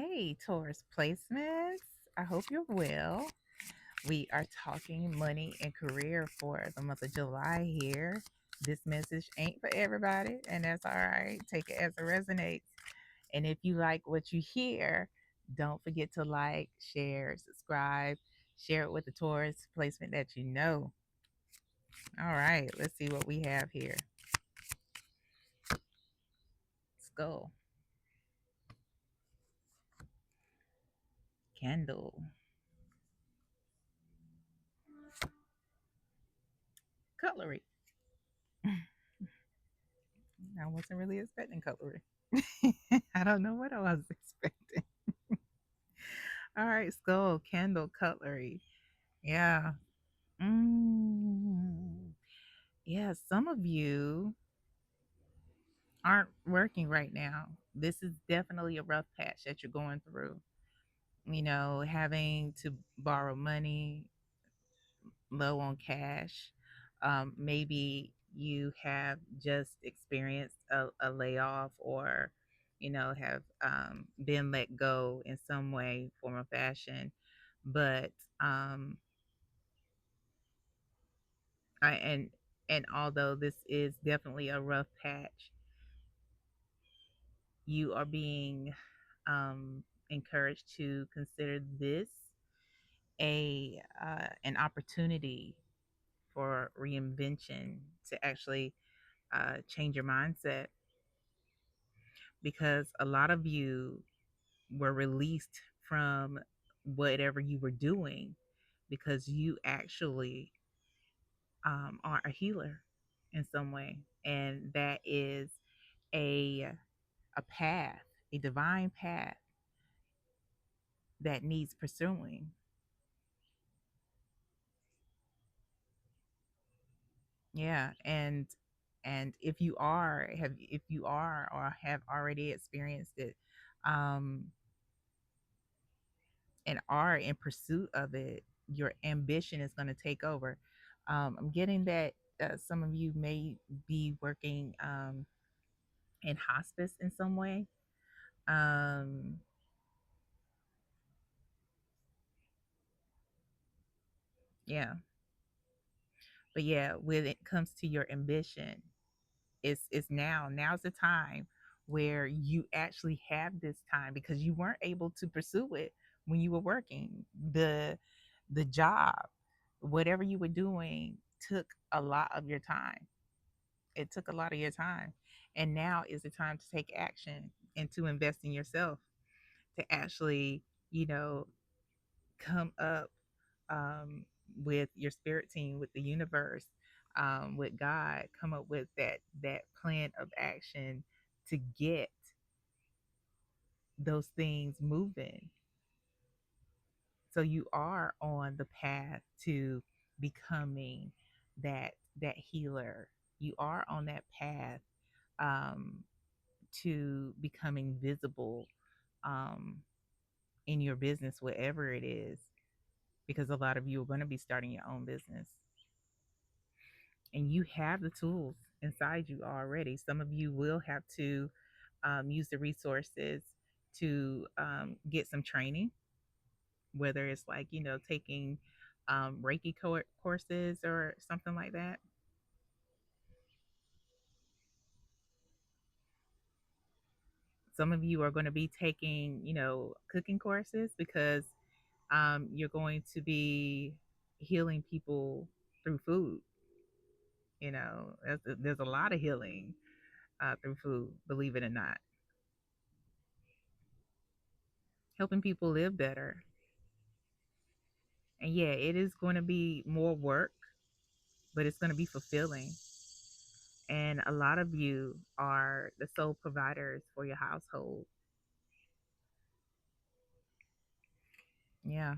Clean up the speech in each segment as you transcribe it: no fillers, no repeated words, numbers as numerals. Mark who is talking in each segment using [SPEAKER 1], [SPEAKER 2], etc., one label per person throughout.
[SPEAKER 1] Hey, Taurus placements. I hope you're well. We are talking money and career for the month of July here. This message ain't for everybody, and that's all right. Take it as it resonates. And if you like what you hear, don't forget to like, share, subscribe, share it with the Taurus placement that you know. All right, let's see what we have here. Skull, candle, cutlery. I wasn't really expecting cutlery. I don't know what I was expecting. All right, skull, candle, cutlery. Yeah. Mm. Yeah, some of you aren't working right now. This is definitely a rough patch that you're going through. Having to borrow money, low on cash. Maybe you have just experienced a layoff or, have been let go in some way, form, or fashion. But I and although this is definitely a rough patch, you are being encouraged to consider this an opportunity for reinvention to actually change your mindset, because a lot of you were released from whatever you were doing because you actually are a healer in some way, and that is a a path, a divine path that needs pursuing. Yeah, and if you are or have already experienced it, um, and are in pursuit of it, your ambition is going to take over. I'm getting that some of you may be working in hospice in some way. Um, yeah, but yeah, when it comes to your ambition, it's now's the time where you actually have this time, because you weren't able to pursue it when you were working. The job, whatever you were doing, took a lot of your time. It took a lot of your time, and now is the time to take action and to invest in yourself, to actually, you know come up, um, with your spirit team, with the universe, with God, come up with that plan of action to get those things moving. So you are on the path to becoming that healer. You are on that path, um, to becoming visible, um, in your business, whatever it is, because a lot of you are going to be starting your own business, and you have the tools inside you already. Some of you will have to use the resources to get some training, whether it's like, taking Reiki courses or something like that. Some of you are going to be taking, cooking courses, because you're going to be healing people through food. There's a lot of healing through food, believe it or not, helping people live better. And yeah, it is going to be more work, but it's going to be fulfilling. And a lot of you are the sole providers for your household. Yeah.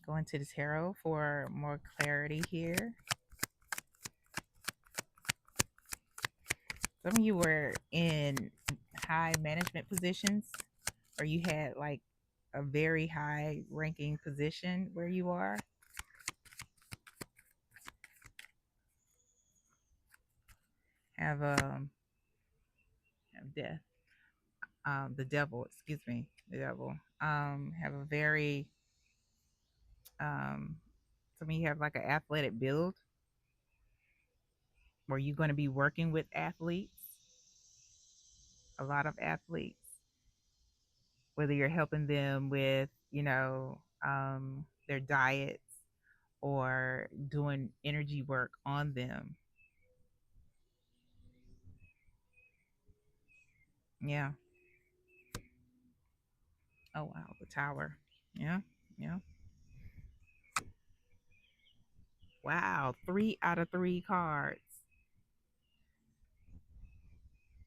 [SPEAKER 1] Going to the tarot for more clarity here. Some of you were in high management positions, or you had like a very high ranking position where you are. Have death. The devil, excuse me, the devil, have a very, um, to me, have like an athletic build where you're going to be working with athletes, a lot of athletes, whether you're helping them with, their diets or doing energy work on them. Yeah. Oh, wow. The tower. Yeah. Yeah. Wow. 3 out of 3 cards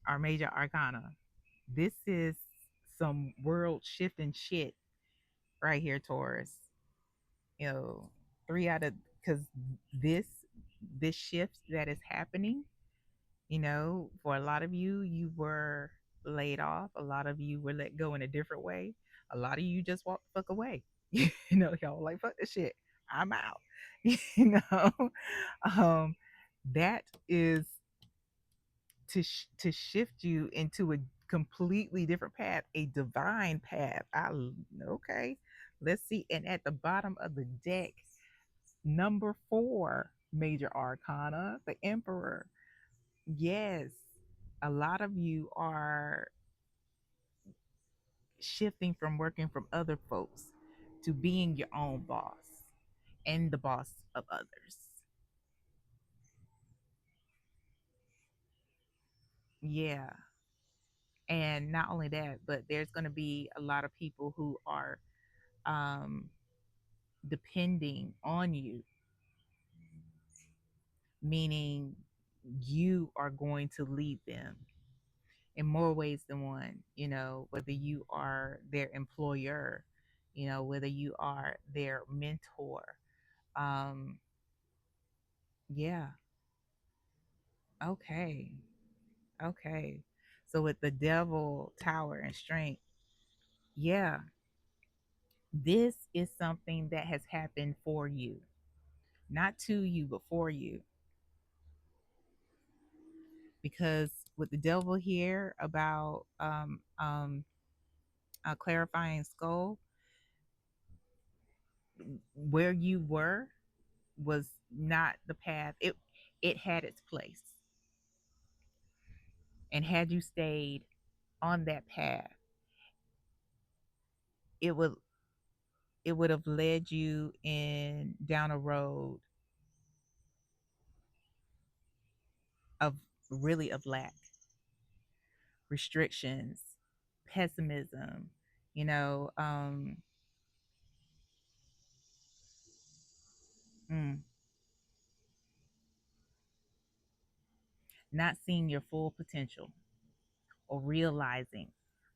[SPEAKER 1] are major arcana. This is some world shifting shit right here, Taurus. You know, three out of, because this this shift that is happening, for a lot of you, you were laid off. A lot of you were let go in a different way. A lot of you just walked the fuck away. Y'all like fuck this shit. I'm out. you know, um, that is to shift you into a completely different path, a divine path. Okay. Let's see. And at the bottom of the deck, number 4, major arcana, the Emperor. Yes, a lot of you are shifting from working from other folks to being your own boss and the boss of others. Yeah. And not only that, but there's going to be a lot of people who are um, depending on you, meaning you are going to lead them in more ways than one, whether you are their employer, whether you are their mentor. Um, yeah, okay, okay. So with the devil, tower, and strength, yeah, this is something that has happened for you, not to you, but for you. Because with the devil here about clarifying skull, where you were was not the path. It had its place, and had you stayed on that path, it would have led you in down a road of really of lack, restrictions, pessimism, you know, um, mm, not seeing your full potential or realizing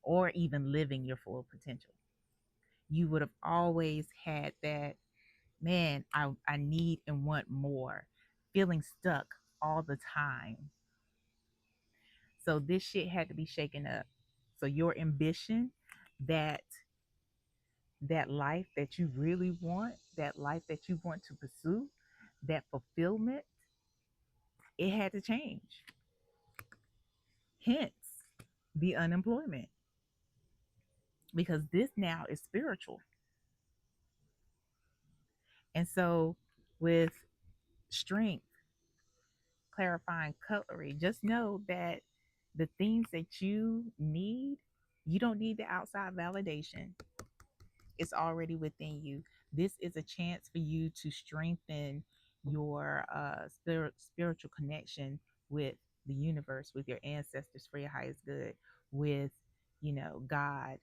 [SPEAKER 1] or even living your full potential. You would have always had that, man, I need and want more, feeling stuck all the time. So this shit had to be shaken up. So your ambition, that that life that you really want, that life that you want to pursue, that fulfillment, it had to change. Hence the unemployment. Because this now is spiritual. And so with strength, clarifying cutlery, just know that the things that you need, you don't need the outside validation. It's already within you. This is a chance for you to strengthen your spiritual connection with the universe, with your ancestors for your highest good, with, God,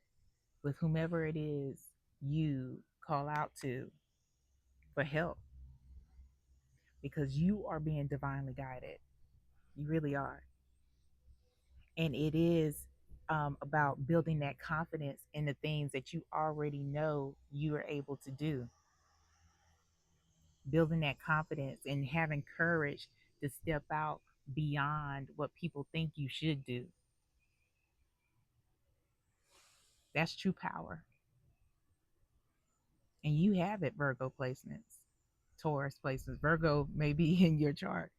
[SPEAKER 1] with whomever it is you call out to for help, because you are being divinely guided. You really are. And it is about building that confidence in the things that you already know you are able to do, building that confidence and having courage to step out beyond what people think you should do. That's true power. And you have it, Virgo placements, Taurus placements. Virgo may be in your chart.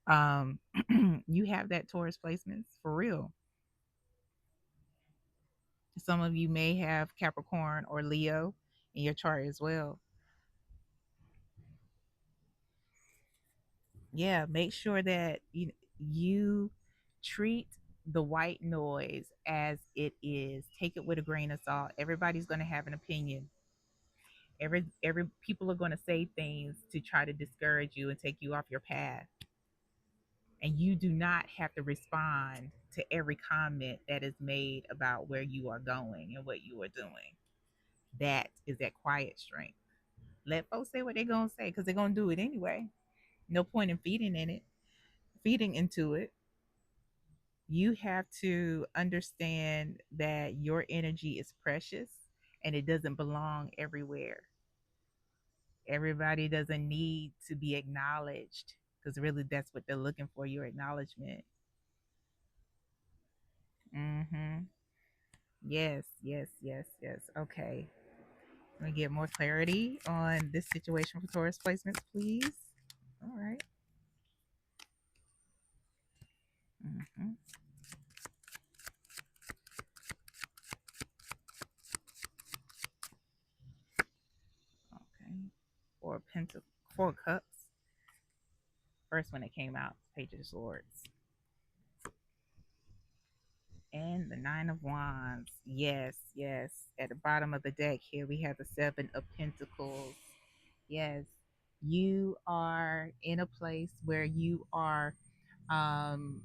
[SPEAKER 1] You have that Taurus placements for real. Some of you may have Capricorn or Leo in your chart as well. Yeah, make sure that you treat the white noise as it is. Take it with a grain of salt. Everybody's going to have an opinion. Every people are going to say things to try to discourage you and take you off your path. And you do not have to respond to every comment that is made about where you are going and what you are doing. That is that quiet strength. Let folks say what they're gonna say because they're gonna do it anyway. No point in feeding into it. You have to understand that your energy is precious and it doesn't belong everywhere. Everybody doesn't need to be acknowledged because really that's what they're looking for, your acknowledgement. Mm-hmm. Yes, yes, yes, yes. Okay. Let me get more clarity on this situation for Taurus placements, please. All right. Mm-hmm. Okay. Four cups. First one that came out, Page of Swords. And the Nine of Wands. Yes, yes. At the bottom of the deck here, we have the Seven of Pentacles. Yes. You are in a place where um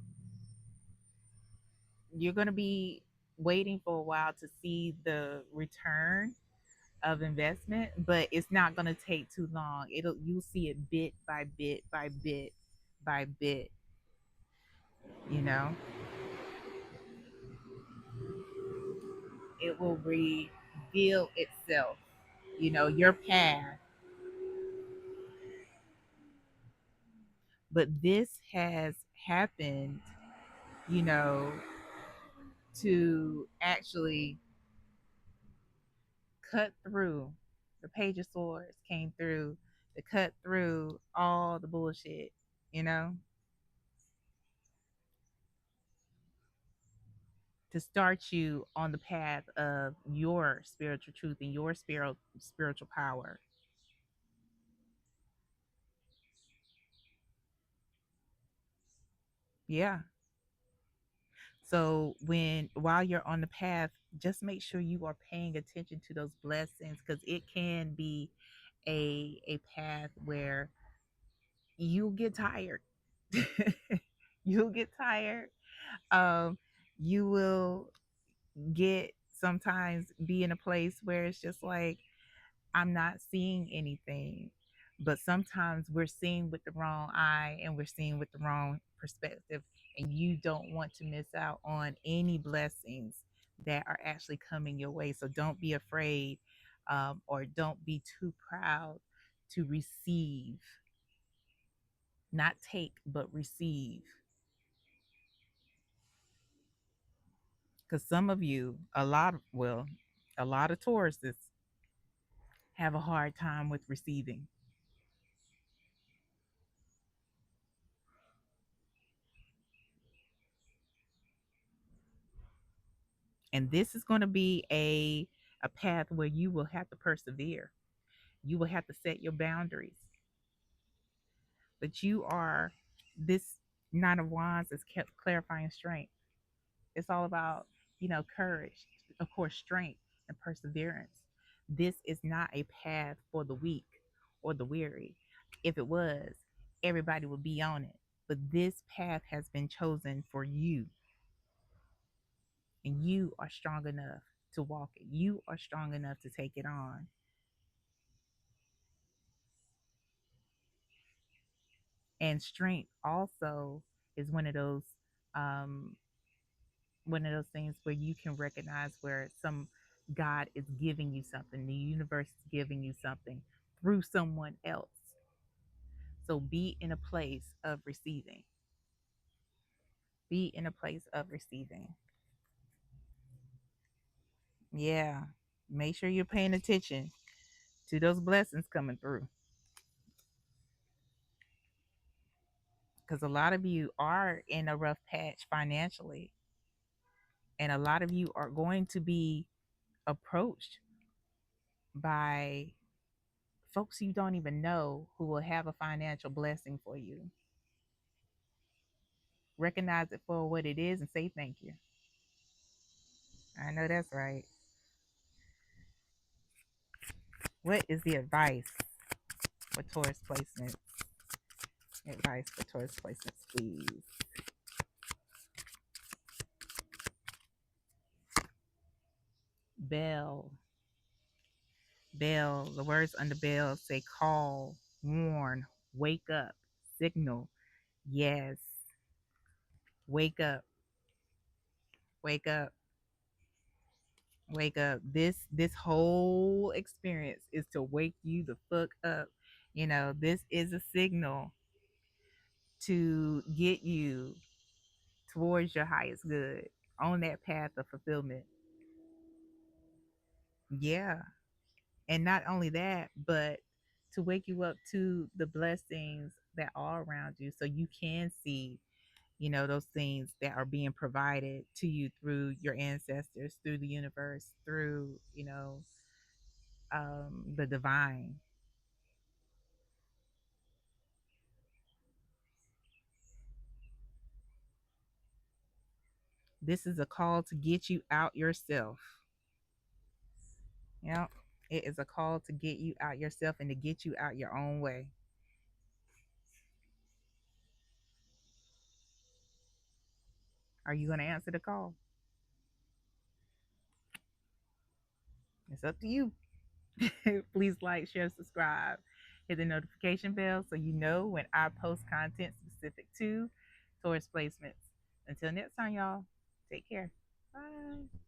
[SPEAKER 1] you're gonna be waiting for a while to see the return of investment, but it's not gonna take too long. You'll see it bit by bit by bit by bit, you know. It will reveal itself, your path. But this has happened, you know, to actually cut through. The Page of Swords came through to cut through all the bullshit, you know, to start you on the path of your spiritual truth and your spiritual power. Yeah. So while you're on the path, just make sure you are paying attention to those blessings because it can be a path where you'll get tired. You'll get tired. Um, you will get sometimes be in a place where it's just like I'm not seeing anything. But sometimes we're seeing with the wrong eye and we're seeing with the wrong perspective. And you don't want to miss out on any blessings that are actually coming your way. So don't be afraid, or don't be too proud to receive, not take, but receive. Because some of you, a lot of Tauruses have a hard time with receiving. And this is going to be a path where you will have to persevere. You will have to set your boundaries. But you are this Nine of Wands is kept clarifying strength. It's all about, courage, of course, strength and perseverance. This is not a path for the weak or the weary. If it was, everybody would be on it. But this path has been chosen for you, and you are strong enough to walk it. You are strong enough to take it on. And strength also is um one of those things where you can recognize where some God is giving you something, the universe is giving you something through someone else. So be in a place of receiving. Be in a place of receiving. Yeah. Make sure you're paying attention to those blessings coming through. Because a lot of you are in a rough patch financially. And a lot of you are going to be approached by folks you don't even know who will have a financial blessing for you. Recognize it for what it is and say thank you. I know that's right. What is the advice for Taurus placements? Advice for Taurus placements, please. Bell. Bell. The words under bell say call, warn, wake up, signal. Yes. Wake up. Wake up. Wake up. This whole experience is to wake you the fuck up. This is a signal to get you towards your highest good on that path of fulfillment. Yeah. And not only that, but to wake you up to the blessings that are around you so you can see, those things that are being provided to you through your ancestors, through the universe, through, the divine. This is a call to get you out yourself. Yep. It is a call to get you out yourself and to get you out your own way. Are you going to answer the call? It's up to you. Please like, share, subscribe, hit the notification bell so you know when I post content specific to Taurus placements. Until next time, y'all, take care. Bye.